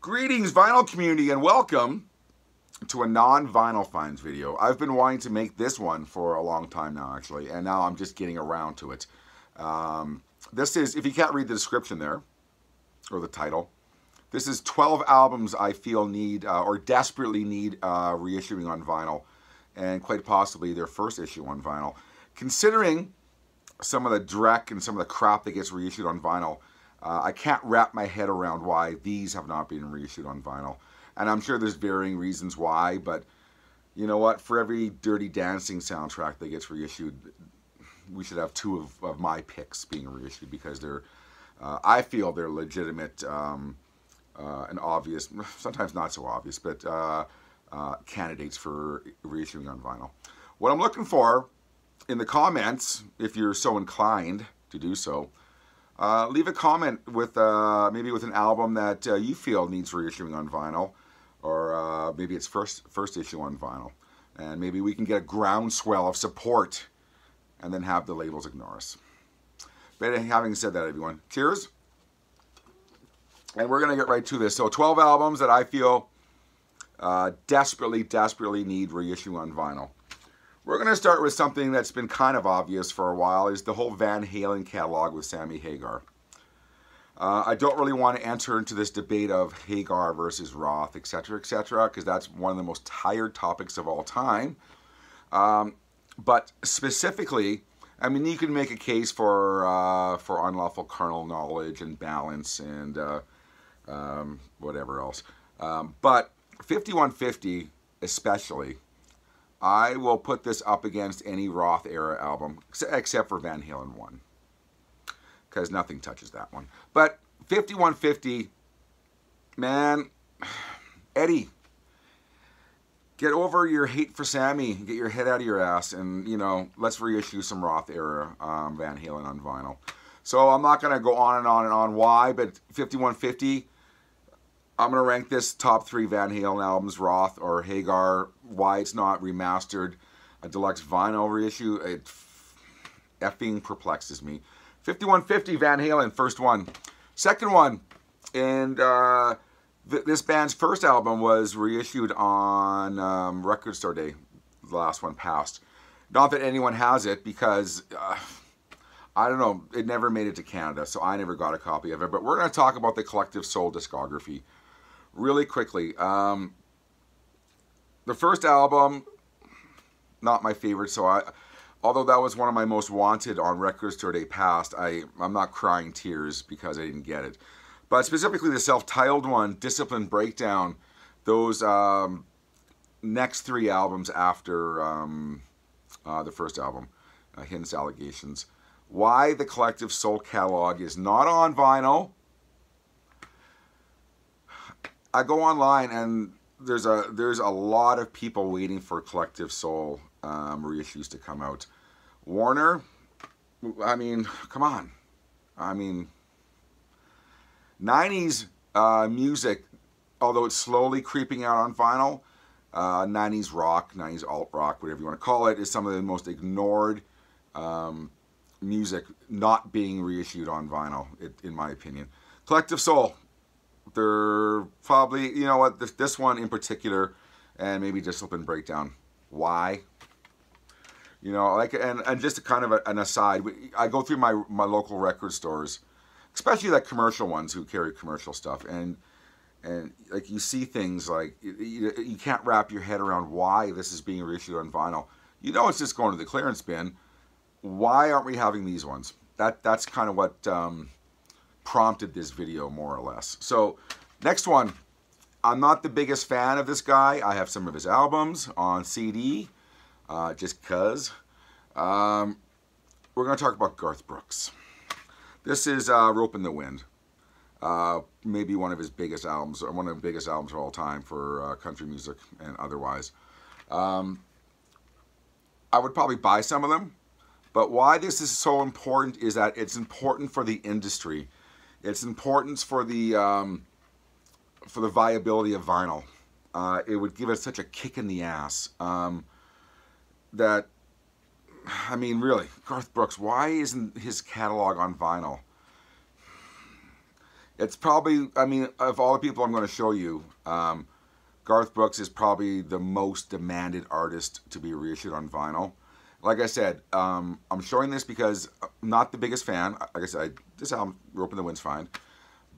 Greetings, vinyl community, and welcome to a non-vinyl finds video. I've been wanting to make this one for a long time now, actually, and now I'm just getting around to it. This is, if you can't read the description there, or the title, this is 12 albums I feel need, or desperately need, reissuing on vinyl, and quite possibly their first issue on vinyl. Considering some of the dreck and some of the crap that gets reissued on vinyl, I can't wrap my head around why these have not been reissued on vinyl. And I'm sure there's varying reasons why, but you know what? For every Dirty Dancing soundtrack that gets reissued, we should have two of my picks being reissued because they're, I feel they're legitimate and obvious, sometimes not so obvious, but candidates for reissuing on vinyl. What I'm looking for in the comments, if you're so inclined to do so, leave a comment with maybe with an album that you feel needs reissuing on vinyl, or maybe it's first issue on vinyl, and maybe we can get a groundswell of support, and then have the labels ignore us. But having said that, everyone, cheers, and we're gonna get right to this. So 12 albums that I feel desperately need reissuing on vinyl. We're going to start with something that's been kind of obvious for a while, is the whole Van Halen catalog with Sammy Hagar. I don't really want to enter into this debate of Hagar versus Roth, etc., because that's one of the most tired topics of all time. But specifically, I mean, you can make a case for unlawful carnal knowledge and balance and whatever else. But 5150 especially, I will put this up against any Roth era album, except for Van Halen 1, because nothing touches that one. But 5150, man, Eddie, get over your hate for Sammy, get your head out of your ass, and, you know, let's reissue some Roth era Van Halen on vinyl. So I'm not going to go on and on and on why, but 5150, I'm going to rank this top 3 Van Halen albums, Roth or Hagar. Why it's not remastered, a deluxe vinyl reissue, it effing perplexes me. 5150 Van Halen, first one. Second one, and this band's first album was reissued on Record Store Day. The last one passed. Not that anyone has it, because I don't know, it never made it to Canada, so I never got a copy of it. But we're going to talk about the Collective Soul discography really quickly. The first album, not my favorite, so although that was one of my most wanted on Record Store Day past, I'm not crying tears because I didn't get it. But specifically the self-titled one, Discipline Breakdown, those next 3 albums after the first album, Hints, Allegations. Why the Collective Soul catalog is not on vinyl. I go online and there's a lot of people waiting for Collective Soul reissues to come out. Warner, I mean, come on. I mean, 90s music, although it's slowly creeping out on vinyl, 90s rock, 90s alt rock, whatever you want to call it, is some of the most ignored music not being reissued on vinyl, in my opinion. Collective Soul, they're probably, you know what, this one in particular, and maybe Discipline Breakdown. Why? You know, like, and just a kind of an aside, I go through my local record stores, especially like commercial ones who carry commercial stuff, and like you see things like, you can't wrap your head around why this is being reissued on vinyl. You know it's just going to the clearance bin. Why aren't we having these ones? That's kind of what prompted this video, more or less. So next one, I'm not the biggest fan of this guy. I have some of his albums on CD, just cuz. We're going to talk about Garth Brooks. This is Rope in the Wind, maybe one of his biggest albums, or one of the biggest albums of all time for country music and otherwise. I would probably buy some of them, but why this is so important is that it's important for the industry. It's important for the viability of vinyl. It would give us such a kick in the ass that, I mean, really, Garth Brooks, why isn't his catalog on vinyl? It's probably, I mean, of all the people I'm going to show you, Garth Brooks is probably the most demanded artist to be reissued on vinyl. Like I said, I'm showing this because I'm not the biggest fan. Like I said, this album, Rope in the Wind's fine.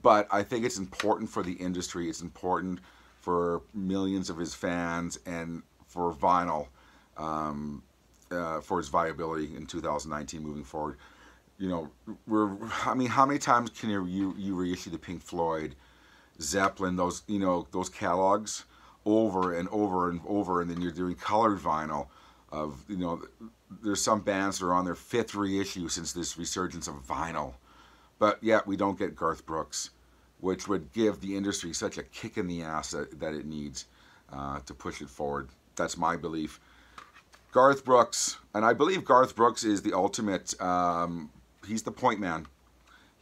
But I think it's important for the industry. It's important for millions of his fans and for vinyl, for its viability in 2019 moving forward. You know, I mean, how many times can you reissue the Pink Floyd, Zeppelin, those, you know, those catalogs over and over and over, and then you're doing colored vinyl of, you know, there's some bands that are on their 5th reissue since this resurgence of vinyl. But yet we don't get Garth Brooks, which would give the industry such a kick in the ass that it needs to push it forward. That's my belief. Garth Brooks, and I believe Garth Brooks is the ultimate, he's the point man.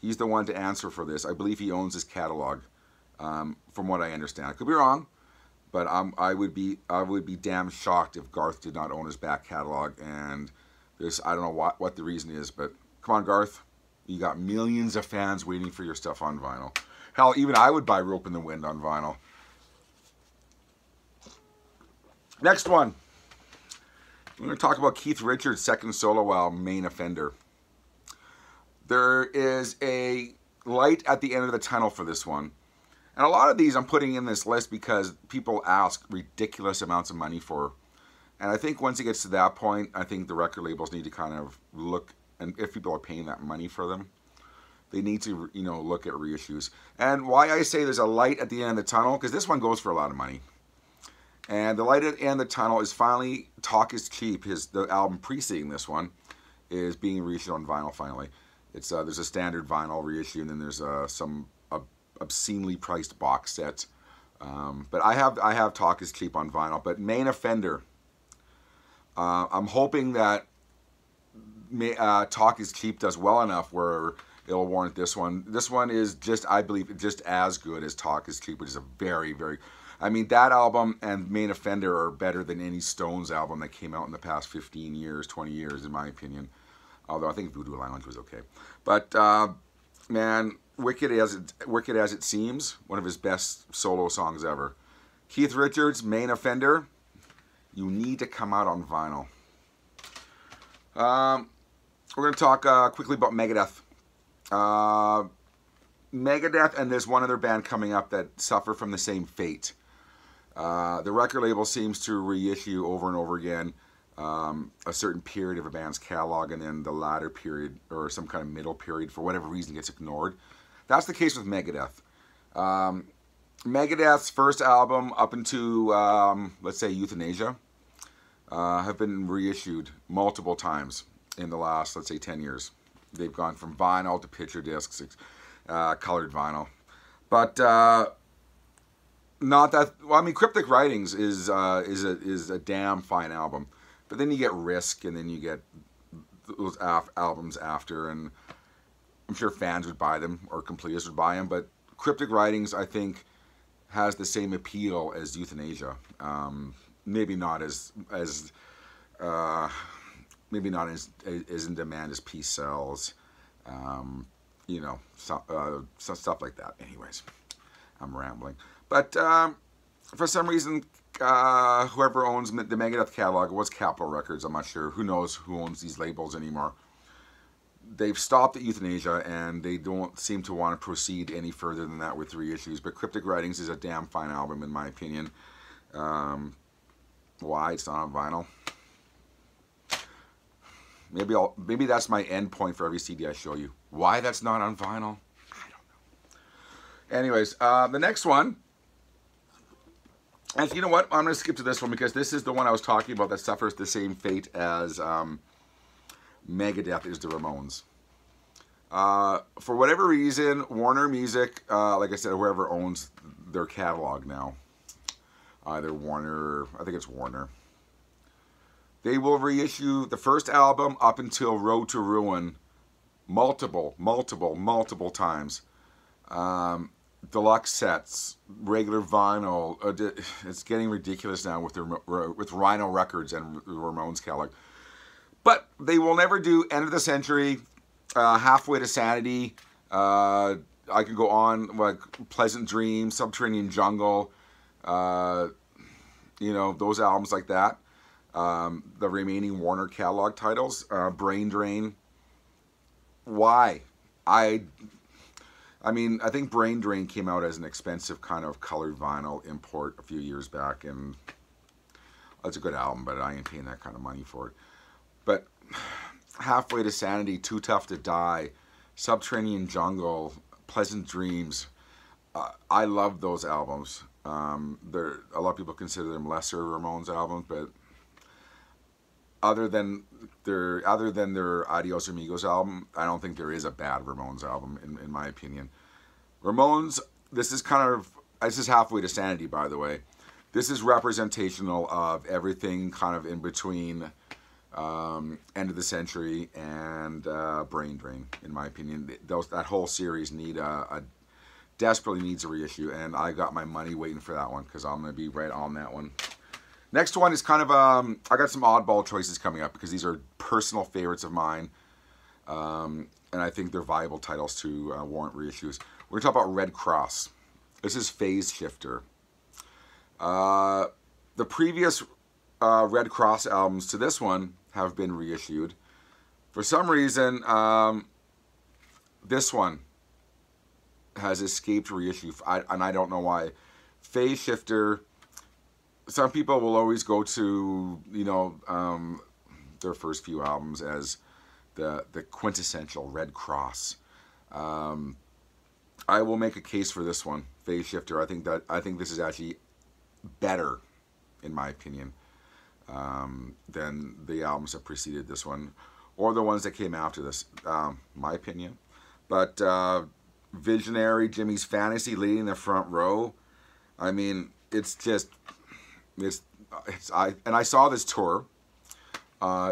He's the one to answer for this. I believe he owns his catalog, from what I understand. I could be wrong, but I would be damn shocked if Garth did not own his back catalog. And there's, I don't know what the reason is, but come on, Garth, you got millions of fans waiting for your stuff on vinyl. Hell, even I would buy Rope in the Wind on vinyl. Next one. We're going to talk about Keith Richards' second solo album, Main Offender. There is a light at the end of the tunnel for this one. And a lot of these I'm putting in this list because people ask ridiculous amounts of money for. And I think once it gets to that point, I think the record labels need to kind of look, and if people are paying that money for them, they need to, you know, look at reissues. And why I say there's a light at the end of the tunnel, because this one goes for a lot of money. And the light at the end of the tunnel is finally Talk Is Cheap. The album preceding this one is being reissued on vinyl finally. It's there's a standard vinyl reissue, and then there's some obscenely priced box set. But I have Talk Is Cheap on vinyl. But Main Offender, I'm hoping that Talk Is Cheap does well enough where it'll warrant this one. This one is just, I believe, just as good as Talk Is Cheap, which is a very, very, I mean, that album and Main Offender are better than any Stones album that came out in the past 15 years, 20 years, in my opinion. Although I think Voodoo Lounge was okay. But, man, Wicked as It Seems, one of his best solo songs ever. Keith Richards, Main Offender, you need to come out on vinyl. We're going to talk quickly about Megadeth. Megadeth, and there's one other band coming up that suffer from the same fate. The record label seems to reissue over and over again a certain period of a band's catalog, and then the latter period or some kind of middle period, for whatever reason, gets ignored. That's the case with Megadeth. Megadeth's first album up into, let's say, Euthanasia, have been reissued multiple times in the last, let's say, 10 years. They've gone from vinyl to picture discs, colored vinyl. But not that, well, I mean, Cryptic Writings is a damn fine album. But then you get Risk, and then you get those albums after, and I'm sure fans would buy them, or completists would buy them, but Cryptic Writings, I think, has the same appeal as Euthanasia. Maybe not as in demand as Peace Sells, you know, stuff like that. Anyways, I'm rambling. But for some reason, whoever owns the Megadeth catalog, it was Capitol Records, I'm not sure. Who knows who owns these labels anymore? They've stopped at Euthanasia, and they don't seem to want to proceed any further than that with reissues. But Cryptic Writings is a damn fine album, in my opinion. Why it's not on vinyl? Maybe that's my end point for every CD I show you. Why that's not on vinyl? I don't know. Anyways, the next one. And you know what? I'm going to skip to this one because this is the one I was talking about that suffers the same fate as Megadeth is the Ramones. For whatever reason, Warner Music, like I said, whoever owns their catalog now, either Warner, I think it's Warner, they will reissue the first album up until Road to Ruin multiple times. Deluxe sets, regular vinyl. It's getting ridiculous now with Rhino Records and the Ramones catalog. But they will never do End of the Century, Halfway to Sanity, I could go on, like Pleasant Dream, Subterranean Jungle, you know, those albums like that. The remaining Warner catalog titles, Brain Drain. Why? I mean, I think Brain Drain came out as an expensive kind of colored vinyl import a few years back, and it's a good album, but I ain't paying that kind of money for it. But Halfway to Sanity, Too Tough to Die, Subterranean Jungle, Pleasant Dreams. I love those albums. A lot of people consider them lesser Ramones albums, but other than their Adios Amigos album, I don't think there is a bad Ramones album in my opinion. Ramones, this is Halfway to Sanity, by the way. This is representational of everything kind of in between End of the Century and Brain Drain, in my opinion. That whole series desperately needs a reissue, and I got my money waiting for that one because I'm going to be right on that one. Next one is kind of, I got some oddball choices coming up because these are personal favorites of mine, and I think they're viable titles to warrant reissues. We're going to talk about Red Cross. This is Phase Shifter. The previous Red Cross albums to this one have been reissued. For some reason, this one has escaped reissue, and I don't know why. Phase Shifter, some people will always go to, you know, their first few albums as the quintessential Red Cross. I will make a case for this one, Phase Shifter. I think this is actually better, in my opinion, than the albums that preceded this one, or the ones that came after this, my opinion. But Visionary, Jimmy's Fantasy leading the front row. I mean, it's just, I saw this tour.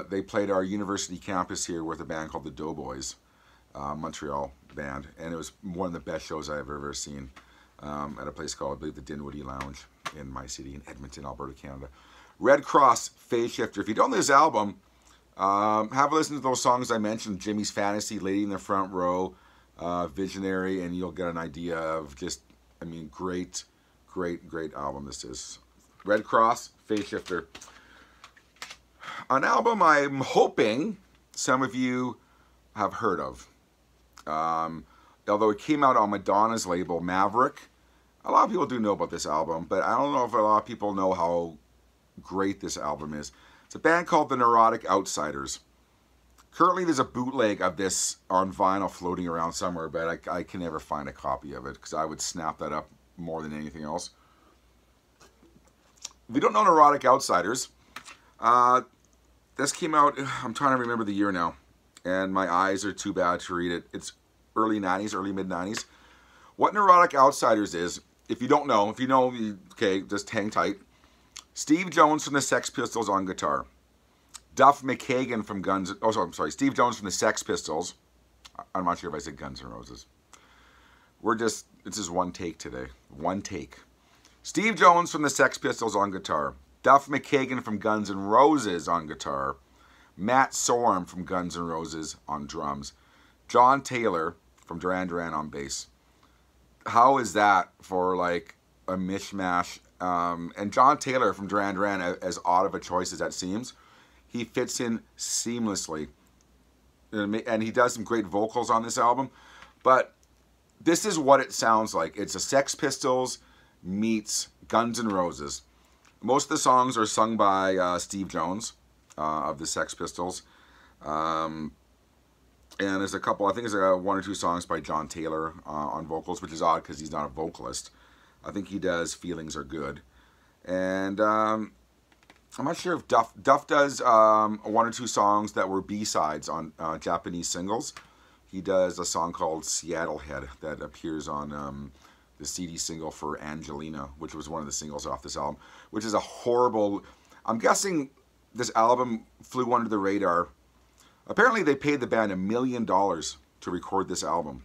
They played our university campus here with a band called the Doughboys, Montreal band, and it was one of the best shows I've ever seen at a place called, I believe, the Dinwiddie Lounge in my city in Edmonton, Alberta, Canada. Red Cross, Phase Shifter. If you don't know this album, have a listen to those songs I mentioned, Jimmy's Fantasy, Lady in the Front Row, Visionary, and you'll get an idea of just, I mean, great album this is. Red Cross, Phase Shifter. An album I'm hoping some of you have heard of. Although it came out on Madonna's label, Maverick. A lot of people do know about this album, but I don't know if a lot of people know how great this album is. It's a band called the Neurotic Outsiders. Currently, there's a bootleg of this on vinyl floating around somewhere, but I can never find a copy of it because I would snap that up more than anything else. If you don't know Neurotic Outsiders, this came out, I'm trying to remember the year now, and my eyes are too bad to read it. It's early 90s, early mid-90s. What Neurotic Outsiders is, if you don't know, if you know, okay, just hang tight. Steve Jones from the Sex Pistols on guitar. Duff McKagan from Steve Jones from the Sex Pistols. I'm not sure if I said Guns N' Roses. This is one take today. One take. Steve Jones from the Sex Pistols on guitar. Duff McKagan from Guns N' Roses on guitar. Matt Sorum from Guns N' Roses on drums. John Taylor from Duran Duran on bass. How is that for like a mishmash? And John Taylor from Duran Duran, as odd of a choice as that seems, he fits in seamlessly. And he does some great vocals on this album. But this is what it sounds like. It's a Sex Pistols meets Guns N' Roses. Most of the songs are sung by Steve Jones of the Sex Pistols. And there's a couple, I think there's one or two songs by John Taylor on vocals, which is odd because he's not a vocalist. I think he does Feelings Are Good. And I'm not sure if Duff does one or two songs that were B-sides on Japanese singles. He does a song called Seattle Head that appears on the CD single for Angelina, which was one of the singles off this album, which is a horrible... I'm guessing this album flew under the radar. Apparently they paid the band $1 million to record this album.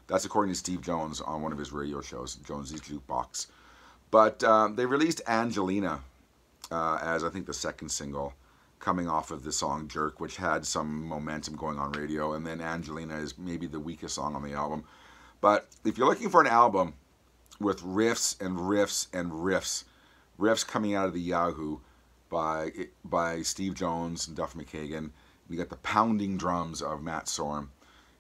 That's according to Steve Jones on one of his radio shows, Jonesy's Jukebox. But they released Angelina as, I think, the second single, coming off of the song Jerk, which had some momentum going on radio. And then Angelina is maybe the weakest song on the album. But if you're looking for an album with riffs and riffs and riffs coming out of the Yahoo by Steve Jones and Duff McKagan, you got the pounding drums of Matt Sorum.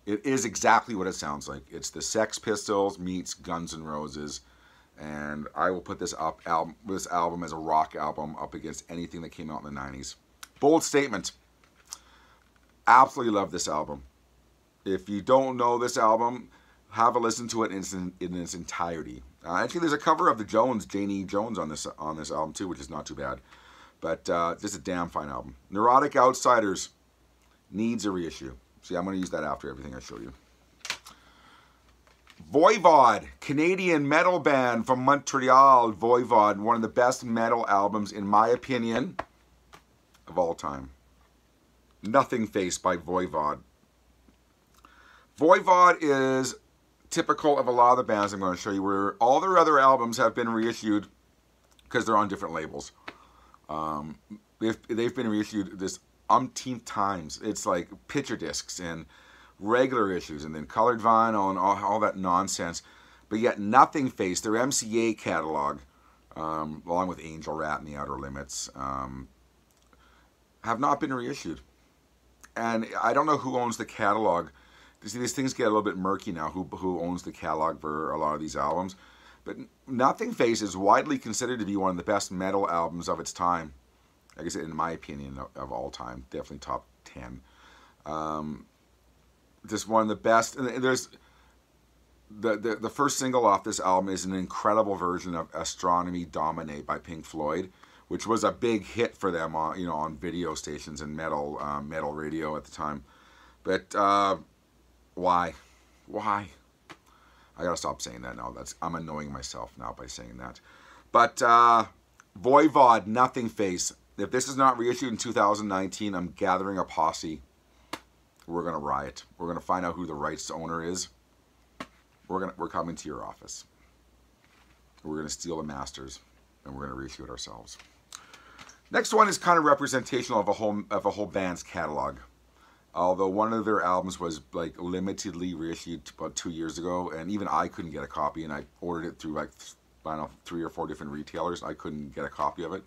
It is exactly what it sounds like. It's the Sex Pistols meets Guns N' Roses, and I will put this album as a rock album up against anything that came out in the 90s. Bold statement. Absolutely love this album. If you don't know this album, have a listen to it in its entirety. Actually, there's a cover of the Jones, Janie Jones, on this album too, which is not too bad. But just a damn fine album. Neurotic Outsiders needs a reissue. See, I'm going to use that after everything I show you. Voivod, Canadian metal band from Montreal. Voivod, one of the best metal albums, in my opinion, of all time. Nothing Face by Voivod. Voivod is typical of a lot of the bands I'm going to show you, where all their other albums have been reissued because they're on different labels. They've been reissued this umpteenth times. It's like picture discs and regular issues and then colored vinyl and all that nonsense. But yet Nothing Face, their MCA catalog, along with Angel Rat and The Outer Limits, have not been reissued. And I don't know who owns the catalog. You see, these things get a little bit murky now, who owns the catalog for a lot of these albums. But Nothing Face is widely considered to be one of the best metal albums of its time. Like I said, in my opinion, of all time. Definitely top 10. Just one of the best. And there's the first single off this album is an incredible version of Astronomy Domine by Pink Floyd, which was a big hit for them on, on video stations and metal radio at the time. But why? I gotta stop saying that now. I'm annoying myself now by saying that. But Voivod, Nothing Face. If this is not reissued in 2019, I'm gathering a posse. We're gonna riot. We're gonna find out who the rights owner is. We're coming to your office. We're gonna steal the masters, and we're gonna reissue it ourselves. Next one is kind of representational of a whole band's catalog. Although one of their albums was like limitedly reissued about 2 years ago, and even I couldn't get a copy, and I ordered it through like, I don't know, 3 or 4 different retailers. I couldn't get a copy of it.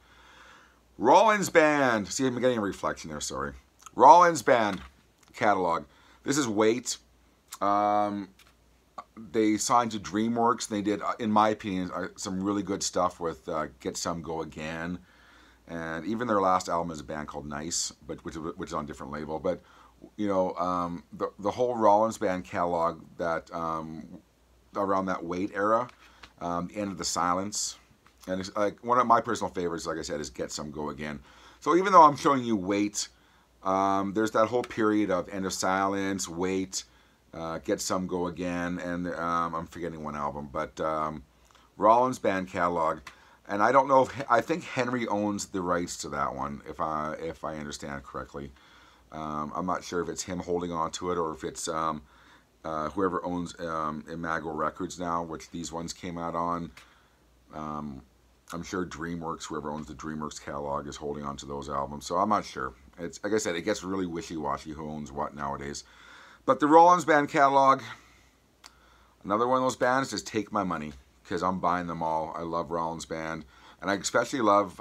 Rollins Band. See, I'm getting a reflection there, sorry. Rollins Band catalog. This is Wait. They signed to DreamWorks. They did, in my opinion, some really good stuff with Get Some Go Again. And even their last album is a band called Nice, but which is on a different label. But the whole Rollins Band catalog that around that Wait era, the End of the Silence, and it's like one of my personal favorites, like I said, is Get Some Go Again. So even though I'm showing you Wait, there's that whole period of End of Silence, Wait, Get Some Go Again, and I'm forgetting one album, but Rollins Band catalog. And I don't know if, I think Henry owns the rights to that one, if I understand correctly. I'm not sure if it's him holding on to it or if it's whoever owns Imago Records now, which these ones came out on. I'm sure DreamWorks, whoever owns the DreamWorks catalog, is holding on to those albums. So I'm not sure. It's like I said, it gets really wishy-washy who owns what nowadays. But the Rollins Band catalog, another one of those bands, just take my money, because I'm buying them all. I love Rollins Band. And I especially love,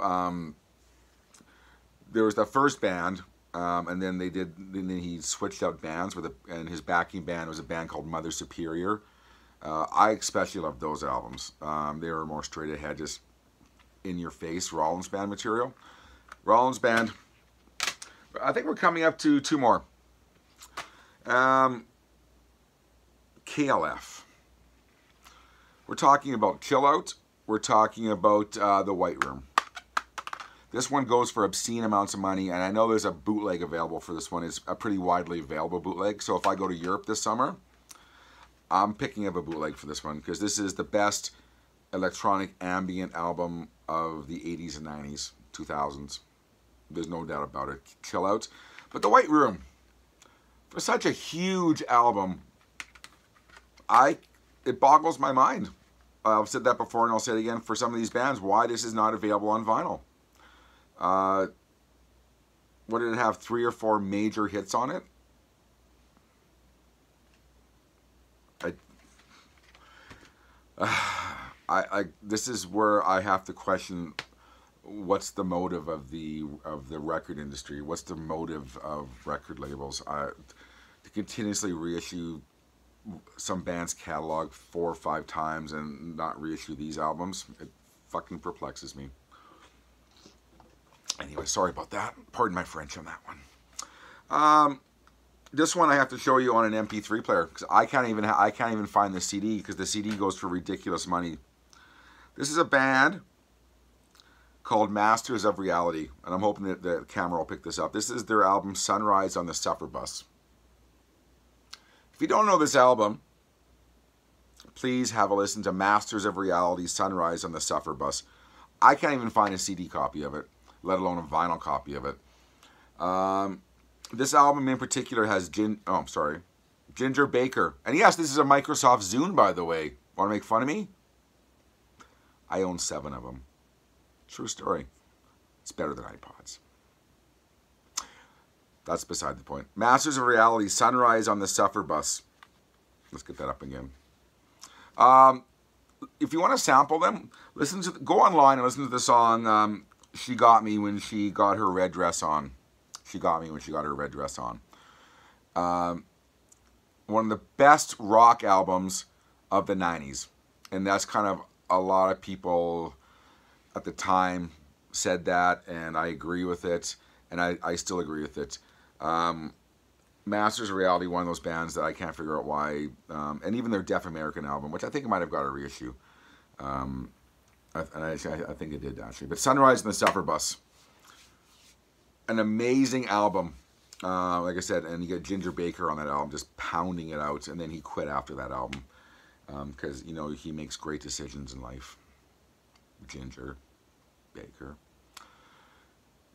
there was the first band, and then then he switched out bands and his backing band was a band called Mother Superior. I especially love those albums. They were more straight ahead, just in your face Rollins Band material. Rollins Band. I think we're coming up to 2 more. KLF. We're talking about Chill Out. We're talking about The White Room. This one goes for obscene amounts of money, and I know there's a bootleg available for this one. It's a pretty widely available bootleg, so if I go to Europe this summer, I'm picking up a bootleg for this one, because this is the best electronic ambient album of the 80s and 90s, 2000s. There's no doubt about it. Chill Out. But The White Room, for such a huge album, it boggles my mind. I've said that before and I'll say it again for some of these bands, why this is not available on vinyl. What did it have, 3 or 4 major hits on it? This is where I have to question what's the motive of the record industry. What's the motive of record labels to continuously reissue some band's catalog 4 or 5 times and not reissue these albums? It fucking perplexes me. Anyway, sorry about that. Pardon my French on that one. This one I have to show you on an MP3 player because I can't even find the CD because the CD goes for ridiculous money. This is a band called Masters of Reality, and I'm hoping that the camera will pick this up. This is their album Sunrise on the Suffer Bus. If you don't know this album, please have a listen to Masters of Reality Sunrise on the Suffer Bus. I can't even find a CD copy of it, let alone a vinyl copy of it. This album in particular has Ginger Baker. And yes, this is a Microsoft Zune, by the way. Want to make fun of me? I own 7 of them. True story. It's better than iPods. That's beside the point. Masters of Reality, Sunrise on the Suffer Bus. Let's get that up again. If you want to sample them, go online and listen to the song She Got Me When She Got Her Red Dress On. She Got Me When She Got Her Red Dress On. One of the best rock albums of the 90s. And that's kind of a lot of people at the time said that, and I agree with it, and I still agree with it. Masters of Reality, one of those bands that I can't figure out why, and even their Deaf American album, which I think might have got a reissue. I think it did, actually. But Sunrise and the Suffer Bus. An amazing album. Like I said, and you get Ginger Baker on that album just pounding it out, and then he quit after that album because, you know, he makes great decisions in life. Ginger Baker.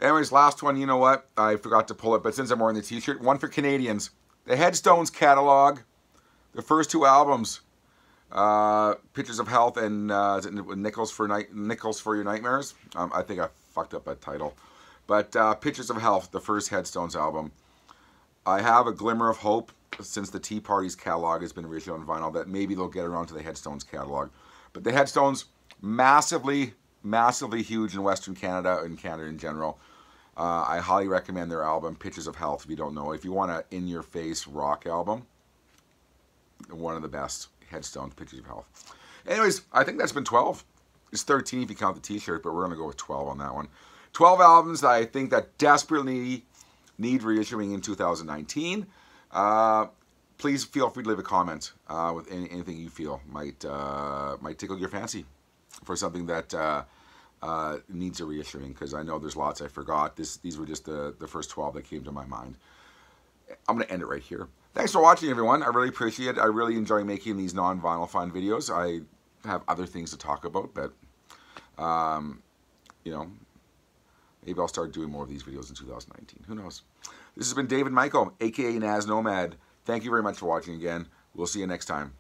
Anyways, last one, you know what? I forgot to pull it, but since I'm wearing the t-shirt, one for Canadians. The Headstones catalog, the first 2 albums, Pictures of Health and Nickels for Your Nightmares. I think I fucked up that title. But Pictures of Health, the first Headstones album. I have a glimmer of hope since the Tea Party's catalog has been reissued on vinyl that maybe they'll get around to the Headstones catalog. But the Headstones, massively, massively huge in Western Canada and Canada in general. I highly recommend their album, Pictures of Health, if you don't know. If you want an in-your-face rock album, one of the best, Headstones, Pictures of Health. Anyways, I think that's been 12. It's 13 if you count the t-shirt, but we're going to go with 12 on that one. 12 albums that I think that desperately need reissuing in 2019. Please feel free to leave a comment with anything you feel might tickle your fancy for something that needs a reissuing, because I know there's lots I forgot. These were just the first 12 that came to my mind. I'm going to end it right here. Thanks for watching, everyone. I really appreciate it. I really enjoy making these non-vinyl fun videos. I have other things to talk about, but you know, maybe I'll start doing more of these videos in 2019. Who knows? This has been David Michael, a.k.a. Nazz Nomad. Thank you very much for watching again. We'll see you next time.